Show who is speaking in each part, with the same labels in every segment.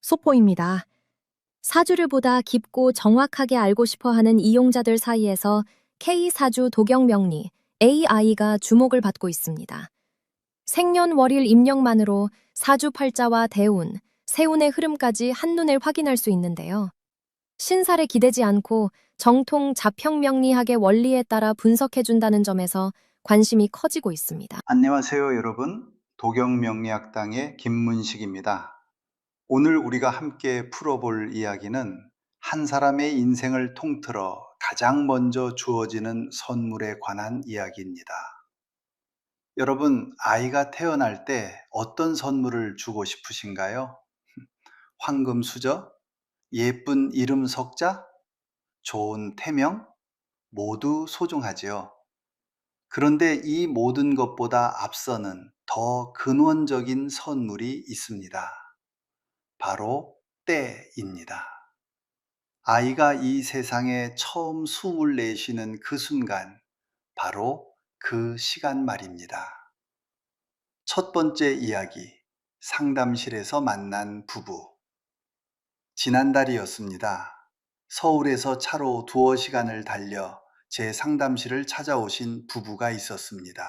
Speaker 1: 소포입니다. 사주를 보다 깊고 정확하게 알고 싶어 하는 이용자들 사이에서 K사주 도경명리 AI가 주목을 받고 있습니다. 생년월일 입력만으로 사주팔자와 대운, 세운의 흐름까지 한눈에 확인할 수 있는데요. 신살에 기대지 않고 정통 자평명리학의 원리에 따라 분석해준다는 점에서 관심이 커지고 있습니다.
Speaker 2: 안녕하세요, 여러분. 도경명리학당의 김문식입니다. 오늘 우리가 함께 풀어볼 이야기는 한 사람의 인생을 통틀어 가장 먼저 주어지는 선물에 관한 이야기입니다. 여러분, 아이가 태어날 때 어떤 선물을 주고 싶으신가요? 황금 수저, 예쁜 이름 석자, 좋은 태명, 모두 소중하지요. 그런데 이 모든 것보다 앞서는 더 근원적인 선물이 있습니다. 바로 때입니다. 아이가 이 세상에 처음 숨을 내쉬는 그 순간, 바로 그 시간 말입니다. 첫 번째 이야기, 상담실에서 만난 부부. 지난달이었습니다. 서울에서 차로 두어 시간을 달려 제 상담실을 찾아오신 부부가 있었습니다.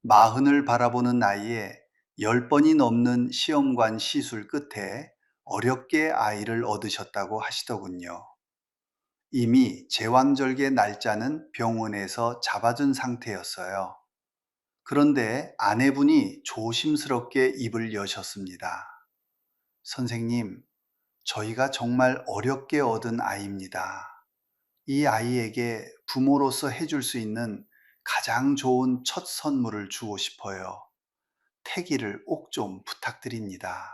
Speaker 2: 마흔을 바라보는 나이에 10번이 넘는 시험관 시술 끝에 어렵게 아이를 얻으셨다고 하시더군요. 이미 제왕절개 날짜는 병원에서 잡아준 상태였어요. 그런데 아내분이 조심스럽게 입을 여셨습니다. 선생님, 저희가 정말 어렵게 얻은 아이입니다. 이 아이에게 부모로서 해줄 수 있는 가장 좋은 첫 선물을 주고 싶어요. 태기를 꼭 좀 부탁드립니다.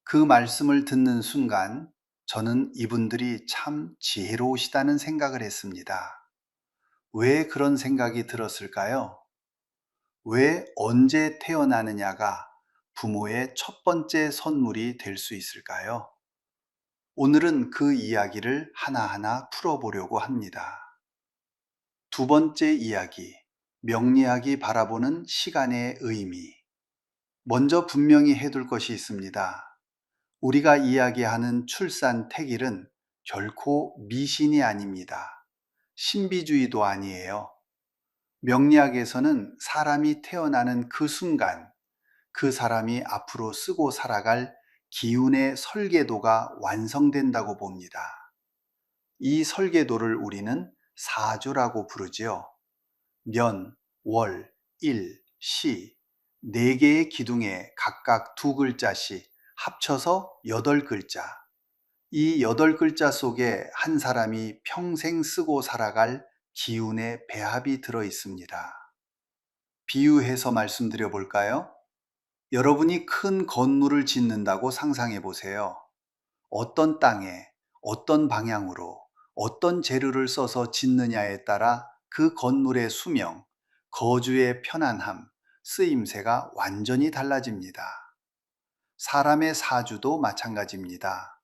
Speaker 2: 그 말씀을 듣는 순간 저는 이분들이 참 지혜로우시다는 생각을 했습니다. 왜 그런 생각이 들었을까요? 왜 언제 태어나느냐가 부모의 첫 번째 선물이 될 수 있을까요? 오늘은 그 이야기를 하나하나 풀어보려고 합니다. 두 번째 이야기, 명리학이 바라보는 시간의 의미. 먼저 분명히 해둘 것이 있습니다. 우리가 이야기하는 출산 태길은 결코 미신이 아닙니다. 신비주의도 아니에요. 명리학에서는 사람이 태어나는 그 순간, 그 사람이 앞으로 쓰고 살아갈 기운의 설계도가 완성된다고 봅니다. 이 설계도를 우리는 사주라고 부르지요. 면, 월, 일, 시, 네 개의 기둥에 각각 두 글자씩 합쳐서 8글자. 이 8글자 속에 한 사람이 평생 쓰고 살아갈 기운의 배합이 들어 있습니다. 비유해서 말씀드려 볼까요? 여러분이 큰 건물을 짓는다고 상상해 보세요. 어떤 땅에, 어떤 방향으로, 어떤 재료를 써서 짓느냐에 따라 그 건물의 수명, 거주의 편안함, 쓰임새가 완전히 달라집니다. 사람의 사주도 마찬가지입니다.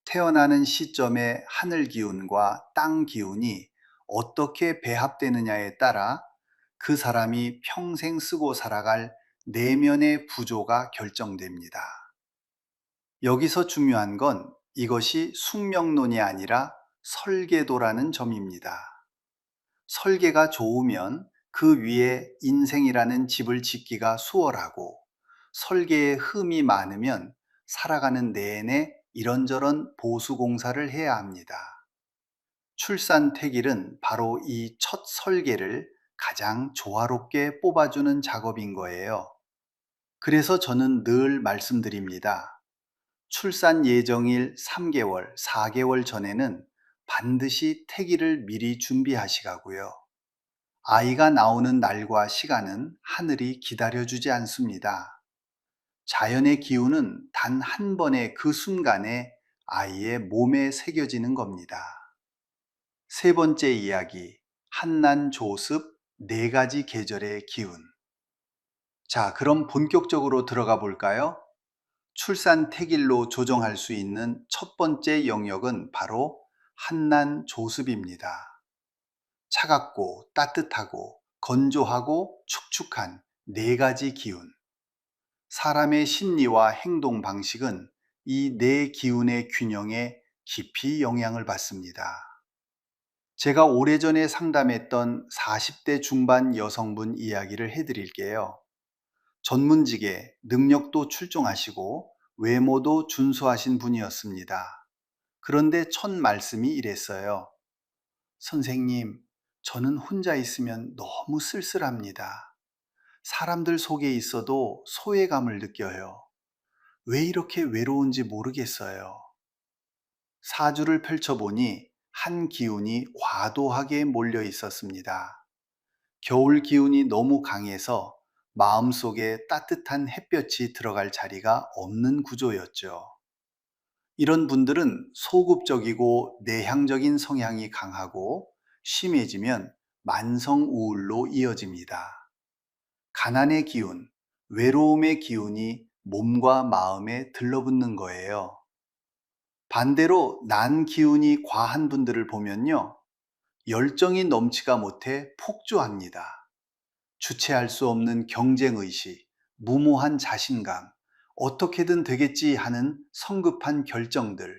Speaker 2: 태어나는 시점의 하늘 기운과 땅 기운이 어떻게 배합되느냐에 따라 그 사람이 평생 쓰고 살아갈 내면의 구조가 결정됩니다. 여기서 중요한 건 이것이 숙명론이 아니라 설계도라는 점입니다. 설계가 좋으면 그 위에 인생이라는 집을 짓기가 수월하고, 설계에 흠이 많으면 살아가는 내내 이런저런 보수공사를 해야 합니다. 출산 태길은 바로 이 첫 설계를 가장 조화롭게 뽑아주는 작업인 거예요. 그래서 저는 늘 말씀드립니다. 출산 예정일 3개월, 4개월 전에는 반드시 태기를 미리 준비하시라고요. 아이가 나오는 날과 시간은 하늘이 기다려주지 않습니다. 자연의 기운은 단 한 번의 그 순간에 아이의 몸에 새겨지는 겁니다. 세 번째 이야기, 한난 조습 네 가지 계절의 기운. 자, 그럼 본격적으로 들어가 볼까요? 출산 태길로 조정할 수 있는 첫 번째 영역은 바로 한난 조습입니다. 차갑고 따뜻하고 건조하고 축축한 네 가지 기운. 사람의 심리와 행동 방식은 이 네 기운의 균형에 깊이 영향을 받습니다. 제가 오래전에 상담했던 40대 중반 여성분 이야기를 해드릴게요. 전문직에 능력도 출중하시고 외모도 준수하신 분이었습니다. 그런데 첫 말씀이 이랬어요. 선생님, 저는 혼자 있으면 너무 쓸쓸합니다. 사람들 속에 있어도 소외감을 느껴요. 왜 이렇게 외로운지 모르겠어요. 사주를 펼쳐보니 한 기운이 과도하게 몰려 있었습니다. 겨울 기운이 너무 강해서 마음속에 따뜻한 햇볕이 들어갈 자리가 없는 구조였죠. 이런 분들은 소극적이고 내향적인 성향이 강하고 심해지면 만성 우울로 이어집니다. 가난의 기운, 외로움의 기운이 몸과 마음에 들러붙는 거예요. 반대로 난 기운이 과한 분들을 보면요, 열정이 넘치가 못해 폭주합니다. 주체할 수 없는 경쟁의식, 무모한 자신감, 어떻게든 되겠지 하는 성급한 결정들,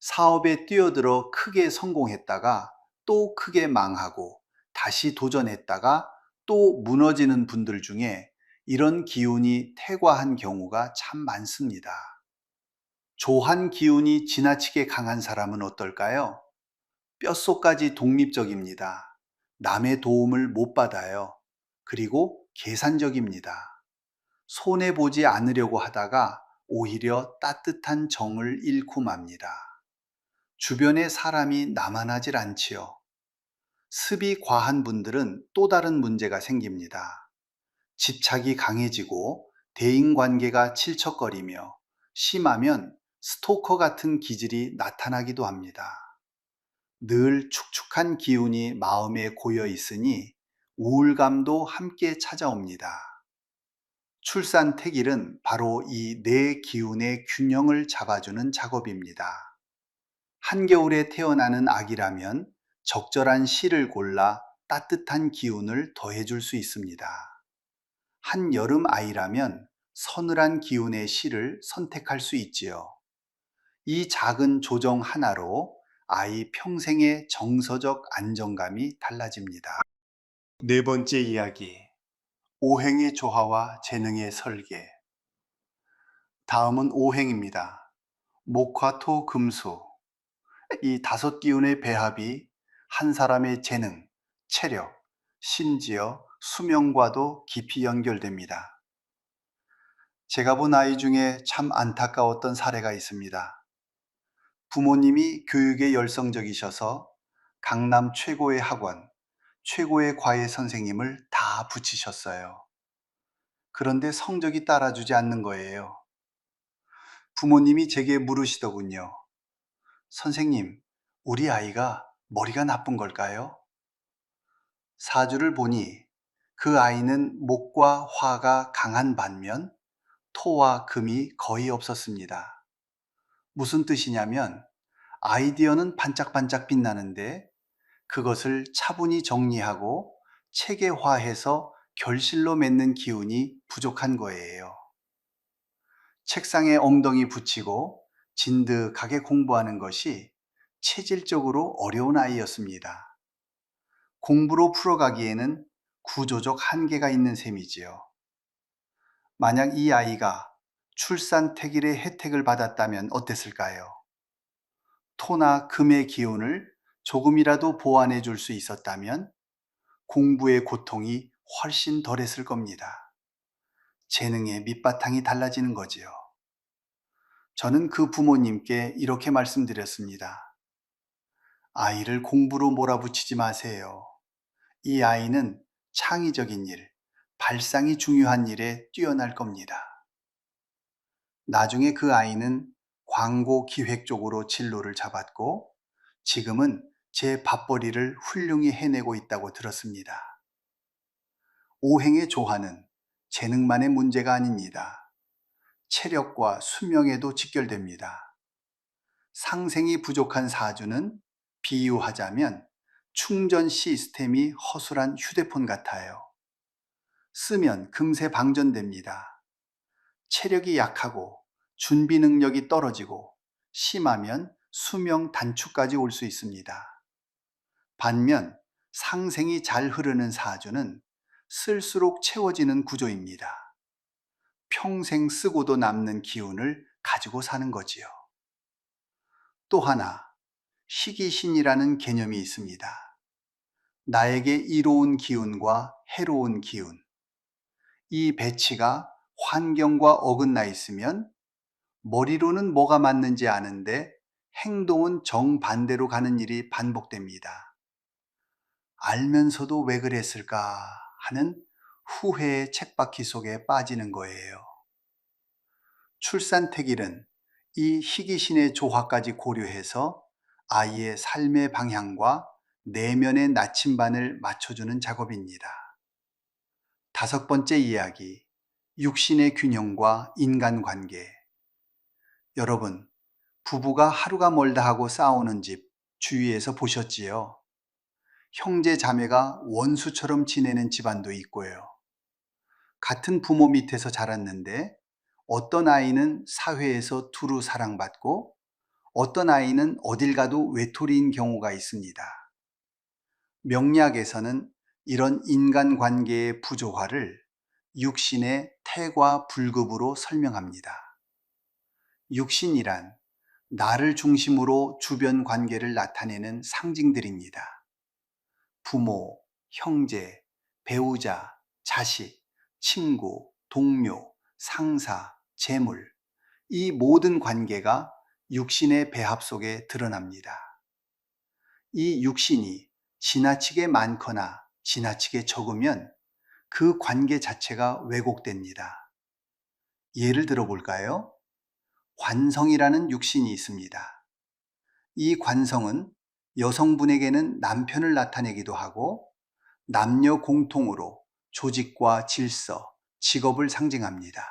Speaker 2: 사업에 뛰어들어 크게 성공했다가 또 크게 망하고 다시 도전했다가 또 무너지는 분들 중에 이런 기운이 퇴과한 경우가 참 많습니다. 조한 기운이 지나치게 강한 사람은 어떨까요? 뼛속까지 독립적입니다. 남의 도움을 못 받아요. 그리고 계산적입니다. 손해보지 않으려고 하다가 오히려 따뜻한 정을 잃고 맙니다. 주변에 사람이 나만하질 않지요. 습이 과한 분들은 또 다른 문제가 생깁니다. 집착이 강해지고 대인관계가 질척거리며 심하면 스토커 같은 기질이 나타나기도 합니다. 늘 축축한 기운이 마음에 고여 있으니 우울감도 함께 찾아옵니다. 출산 택일은 바로 이 네 기운의 균형을 잡아주는 작업입니다. 한겨울에 태어나는 아기라면 적절한 씨를 골라 따뜻한 기운을 더해줄 수 있습니다. 한여름 아이라면 서늘한 기운의 씨를 선택할 수 있지요. 이 작은 조정 하나로 아이 평생의 정서적 안정감이 달라집니다. 네 번째 이야기, 오행의 조화와 재능의 설계. 다음은 오행입니다. 목화, 토, 금수. 이 다섯 기운의 배합이 한 사람의 재능, 체력, 심지어 수명과도 깊이 연결됩니다. 제가 본 아이 중에 참 안타까웠던 사례가 있습니다. 부모님이 교육에 열성적이셔서 강남 최고의 학원, 최고의 과외 선생님을 다 붙이셨어요. 그런데 성적이 따라주지 않는 거예요. 부모님이 제게 물으시더군요. 선생님, 우리 아이가 머리가 나쁜 걸까요? 사주를 보니 그 아이는 목과 화가 강한 반면 토와 금이 거의 없었습니다. 무슨 뜻이냐면 아이디어는 반짝반짝 빛나는데 그것을 차분히 정리하고 체계화해서 결실로 맺는 기운이 부족한 거예요. 책상에 엉덩이 붙이고 진득하게 공부하는 것이 체질적으로 어려운 아이였습니다. 공부로 풀어가기에는 구조적 한계가 있는 셈이지요. 만약 이 아이가 출산 택일의 혜택을 받았다면 어땠을까요? 토나 금의 기운을 조금이라도 보완해 줄 수 있었다면 공부의 고통이 훨씬 덜했을 겁니다. 재능의 밑바탕이 달라지는 거지요. 저는 그 부모님께 이렇게 말씀드렸습니다. 아이를 공부로 몰아붙이지 마세요. 이 아이는 창의적인 일, 발상이 중요한 일에 뛰어날 겁니다. 나중에 그 아이는 광고 기획 쪽으로 진로를 잡았고 지금은 제 밥벌이를 훌륭히 해내고 있다고 들었습니다. 오행의 조화는 재능만의 문제가 아닙니다. 체력과 수명에도 직결됩니다. 상생이 부족한 사주는 비유하자면 충전 시스템이 허술한 휴대폰 같아요. 쓰면 금세 방전됩니다. 체력이 약하고 준비 능력이 떨어지고 심하면 수명 단축까지 올 수 있습니다. 반면 상생이 잘 흐르는 사주는 쓸수록 채워지는 구조입니다. 평생 쓰고도 남는 기운을 가지고 사는 거지요. 또 하나, 희귀신이라는 개념이 있습니다. 나에게 이로운 기운과 해로운 기운. 이 배치가 환경과 어긋나 있으면 머리로는 뭐가 맞는지 아는데 행동은 정반대로 가는 일이 반복됩니다. 알면서도 왜 그랬을까 하는 후회의 쳇바퀴 속에 빠지는 거예요. 출산택일은 이 희귀신의 조화까지 고려해서 아이의 삶의 방향과 내면의 나침반을 맞춰주는 작업입니다. 다섯 번째 이야기, 육신의 균형과 인간관계. 여러분, 부부가 하루가 멀다 하고 싸우는 집 주위에서 보셨지요? 형제 자매가 원수처럼 지내는 집안도 있고요. 같은 부모 밑에서 자랐는데 어떤 아이는 사회에서 두루 사랑받고 어떤 아이는 어딜 가도 외톨이인 경우가 있습니다. 명리학에서는 이런 인간관계의 부조화를 육신의 태과 불급으로 설명합니다. 육신이란 나를 중심으로 주변 관계를 나타내는 상징들입니다. 부모, 형제, 배우자, 자식, 친구, 동료, 상사, 재물, 이 모든 관계가 육신의 배합 속에 드러납니다. 이 육신이 지나치게 많거나 지나치게 적으면 그 관계 자체가 왜곡됩니다. 예를 들어 볼까요? 관성이라는 육신이 있습니다. 이 관성은 여성분에게는 남편을 나타내기도 하고 남녀 공통으로 조직과 질서, 직업을 상징합니다.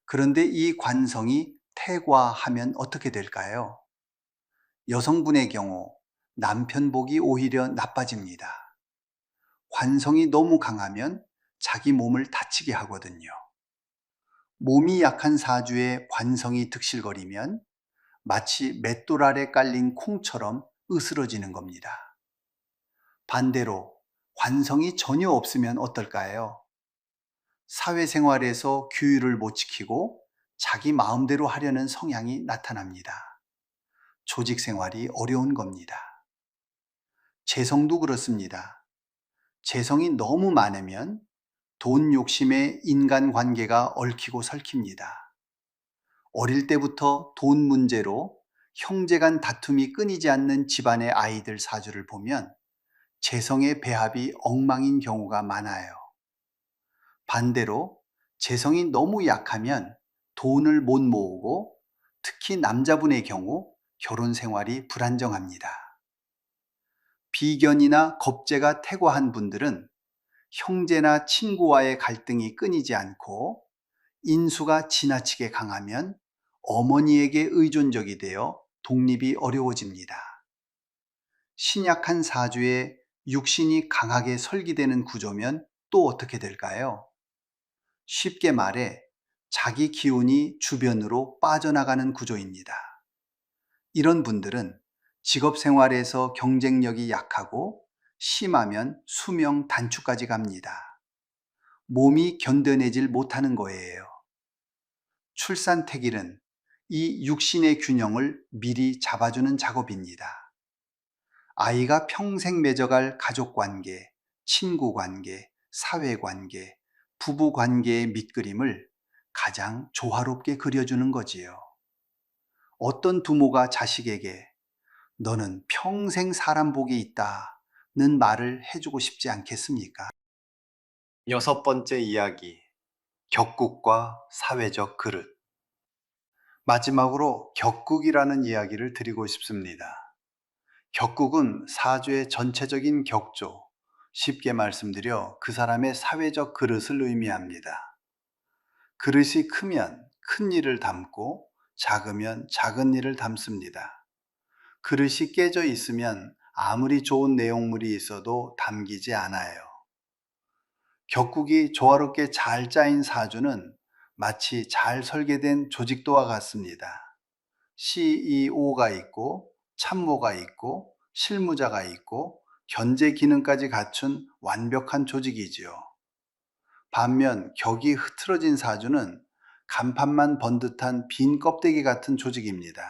Speaker 2: 그런데 이 관성이 태과하면 어떻게 될까요? 여성분의 경우 남편복이 오히려 나빠집니다. 관성이 너무 강하면 자기 몸을 다치게 하거든요. 몸이 약한 사주에 관성이 득실거리면 마치 맷돌 아래 깔린 콩처럼 으스러지는 겁니다. 반대로 관성이 전혀 없으면 어떨까요? 사회생활에서 규율을 못 지키고 자기 마음대로 하려는 성향이 나타납니다. 조직 생활이 어려운 겁니다. 재성도 그렇습니다. 재성이 너무 많으면 돈 욕심에 인간관계가 얽히고 설킵니다. 어릴 때부터 돈 문제로 형제간 다툼이 끊이지 않는 집안의 아이들 사주를 보면 재성의 배합이 엉망인 경우가 많아요. 반대로 재성이 너무 약하면 돈을 못 모으고 특히 남자분의 경우 결혼 생활이 불안정합니다. 비견이나 겁재가 태과한 분들은 형제나 친구와의 갈등이 끊이지 않고 인수가 지나치게 강하면 어머니에게 의존적이 되어 독립이 어려워집니다. 신약한 사주에 육신이 강하게 설기되는 구조면 또 어떻게 될까요? 쉽게 말해 자기 기운이 주변으로 빠져나가는 구조입니다. 이런 분들은 직업 생활에서 경쟁력이 약하고 심하면 수명 단축까지 갑니다. 몸이 견뎌내질 못하는 거예요. 출산택일은 이 육신의 균형을 미리 잡아주는 작업입니다. 아이가 평생 맺어갈 가족관계, 친구관계, 사회관계, 부부관계의 밑그림을 가장 조화롭게 그려주는 거지요. 어떤 부모가 자식에게 너는 평생 사람 복이 있다는 말을 해주고 싶지 않겠습니까? 여섯 번째 이야기, 격국과 사회적 그릇. 마지막으로 격국이라는 이야기를 드리고 싶습니다. 격국은 사주의 전체적인 격조, 쉽게 말씀드려 그 사람의 사회적 그릇을 의미합니다. 그릇이 크면 큰 일을 담고 작으면 작은 일을 담습니다. 그릇이 깨져 있으면 아무리 좋은 내용물이 있어도 담기지 않아요. 격국이 조화롭게 잘 짜인 사주는 마치 잘 설계된 조직도와 같습니다. CEO가 있고, 참모가 있고, 실무자가 있고, 견제 기능까지 갖춘 완벽한 조직이지요. 반면 격이 흐트러진 사주는 간판만 번 듯한 빈 껍데기 같은 조직입니다.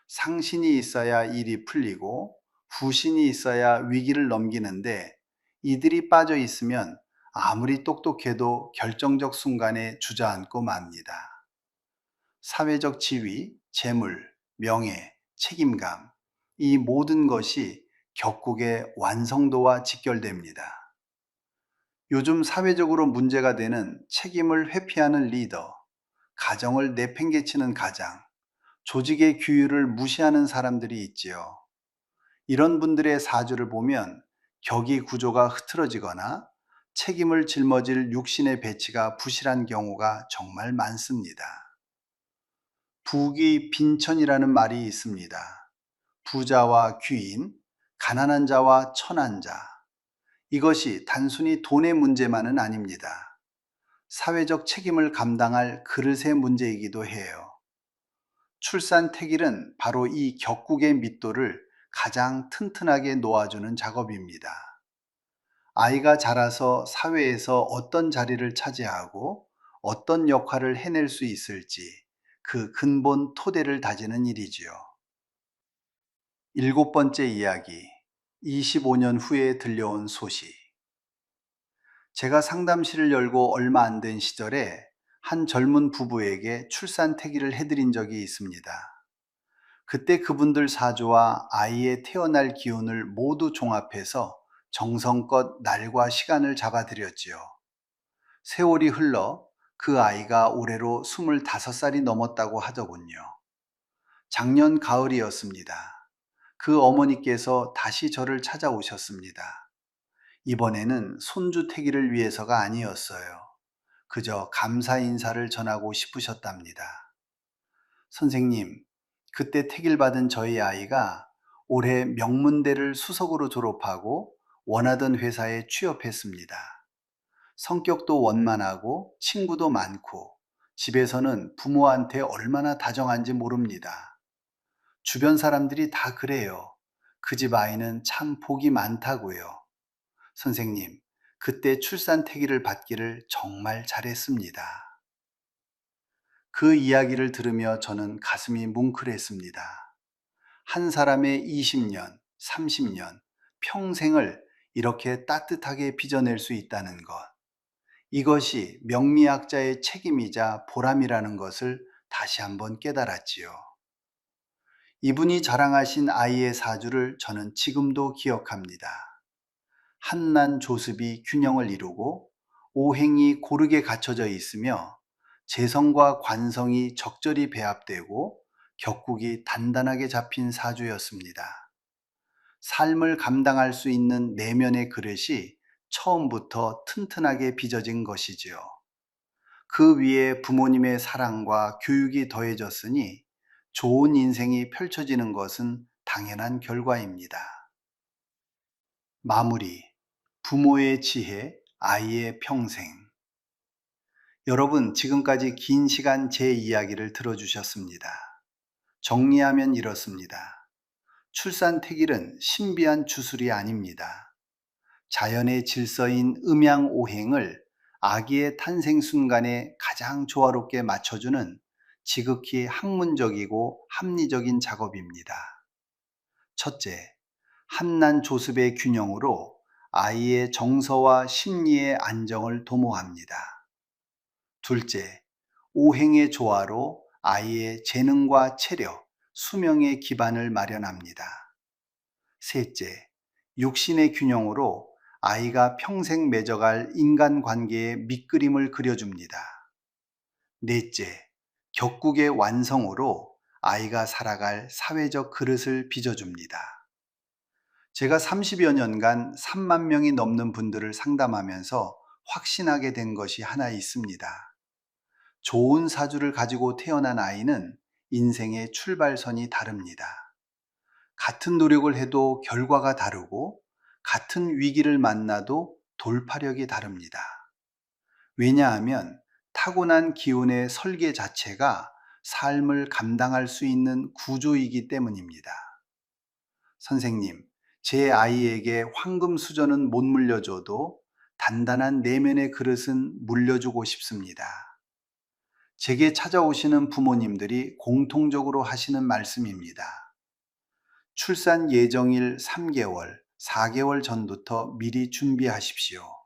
Speaker 2: 상신이 있어야 일이 풀리고 후신이 있어야 위기를 넘기는데, 이들이 빠져 있으면 아무리 똑똑해도 결정적 순간에 주저앉고 맙니다. 사회적 지위, 재물, 명예, 책임감, 이 모든 것이 격국의 완성도와 직결됩니다. 요즘 사회적으로 문제가 되는 책임을 회피하는 리더, 가정을 내팽개치는 가장, 조직의 규율을 무시하는 사람들이 있지요. 이런 분들의 사주를 보면 격의 구조가 흐트러지거나 책임을 짊어질 육신의 배치가 부실한 경우가 정말 많습니다. 부귀 빈천이라는 말이 있습니다. 부자와 귀인, 가난한 자와 천한 자. 이것이 단순히 돈의 문제만은 아닙니다. 사회적 책임을 감당할 그릇의 문제이기도 해요. 출산 태길은 바로 이 격국의 밑돌을 가장 튼튼하게 놓아주는 작업입니다. 아이가 자라서 사회에서 어떤 자리를 차지하고 어떤 역할을 해낼 수 있을지, 그 근본 토대를 다지는 일이지요. 일곱 번째 이야기, 25년 후에 들려온 소식. 제가 상담실을 열고 얼마 안 된 시절에 한 젊은 부부에게 출산 태길을 해드린 적이 있습니다. 그때 그분들 사주와 아이의 태어날 기운을 모두 종합해서 정성껏 날과 시간을 잡아드렸지요. 세월이 흘러 그 아이가 올해로 25살이 넘었다고 하더군요. 작년 가을이었습니다. 그 어머니께서 다시 저를 찾아오셨습니다. 이번에는 손주 태기를 위해서가 아니었어요. 그저 감사 인사를 전하고 싶으셨답니다. 선생님, 그때 태길 받은 저희 아이가 올해 명문대를 수석으로 졸업하고 원하던 회사에 취업했습니다. 성격도 원만하고 친구도 많고 집에서는 부모한테 얼마나 다정한지 모릅니다. 주변 사람들이 다 그래요. 그 집 아이는 참 복이 많다고요. 선생님, 그때 출산 태기를 받기를 정말 잘했습니다. 그 이야기를 들으며 저는 가슴이 뭉클했습니다. 한 사람의 20년, 30년, 평생을 이렇게 따뜻하게 빚어낼 수 있다는 것. 이것이 명리학자의 책임이자 보람이라는 것을 다시 한번 깨달았지요. 이분이 자랑하신 아이의 사주를 저는 지금도 기억합니다. 한난 조습이 균형을 이루고 오행이 고르게 갖춰져 있으며 재성과 관성이 적절히 배합되고 격국이 단단하게 잡힌 사주였습니다. 삶을 감당할 수 있는 내면의 그릇이 처음부터 튼튼하게 빚어진 것이지요. 그 위에 부모님의 사랑과 교육이 더해졌으니 좋은 인생이 펼쳐지는 것은 당연한 결과입니다. 마무리. 부모의 지혜, 아이의 평생. 여러분, 지금까지 긴 시간 제 이야기를 들어주셨습니다. 정리하면 이렇습니다. 출산 태길은 신비한 주술이 아닙니다. 자연의 질서인 음양오행을 아기의 탄생 순간에 가장 조화롭게 맞춰주는 지극히 학문적이고 합리적인 작업입니다. 첫째, 한난 조습의 균형으로 아이의 정서와 심리의 안정을 도모합니다. 둘째, 오행의 조화로 아이의 재능과 체력, 수명의 기반을 마련합니다. 셋째, 육신의 균형으로 아이가 평생 맺어갈 인간관계의 밑그림을 그려줍니다. 넷째, 격국의 완성으로 아이가 살아갈 사회적 그릇을 빚어줍니다. 제가 30여 년간 3만 명이 넘는 분들을 상담하면서 확신하게 된 것이 하나 있습니다. 좋은 사주를 가지고 태어난 아이는 인생의 출발선이 다릅니다. 같은 노력을 해도 결과가 다르고 같은 위기를 만나도 돌파력이 다릅니다. 왜냐하면 타고난 기운의 설계 자체가 삶을 감당할 수 있는 구조이기 때문입니다. 선생님, 제 아이에게 황금 수저는 못 물려줘도 단단한 내면의 그릇은 물려주고 싶습니다. 제게 찾아오시는 부모님들이 공통적으로 하시는 말씀입니다. 출산 예정일 3개월, 4개월 전부터 미리 준비하십시오.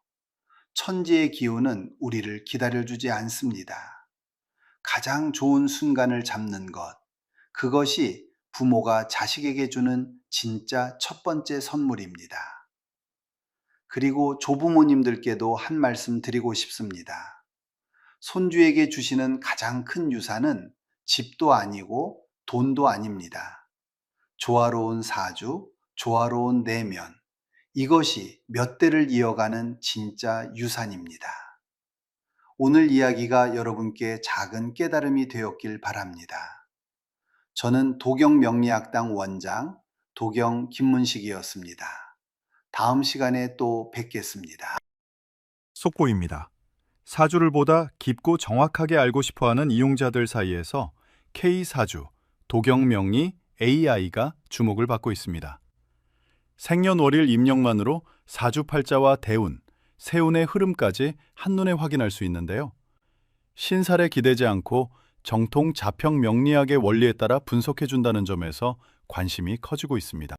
Speaker 2: 천지의 기운은 우리를 기다려주지 않습니다. 가장 좋은 순간을 잡는 것, 그것이 부모가 자식에게 주는 진짜 첫 번째 선물입니다. 그리고 조부모님들께도 한 말씀 드리고 싶습니다. 손주에게 주시는 가장 큰 유산은 집도 아니고 돈도 아닙니다. 조화로운 사주, 조화로운 내면, 이것이 몇 대를 이어가는 진짜 유산입니다. 오늘 이야기가 여러분께 작은 깨달음이 되었길 바랍니다. 저는 도경명리학당 원장 도경 김문식이었습니다. 다음 시간에 또 뵙겠습니다.
Speaker 3: 속보입니다. 사주를 보다 깊고 정확하게 알고 싶어하는 이용자들 사이에서 K사주, 도경명리, AI가 주목을 받고 있습니다. 생년월일 입력만으로 사주팔자와 대운, 세운의 흐름까지 한눈에 확인할 수 있는데요. 신살에 기대지 않고 정통 자평 명리학의 원리에 따라 분석해준다는 점에서 관심이 커지고 있습니다.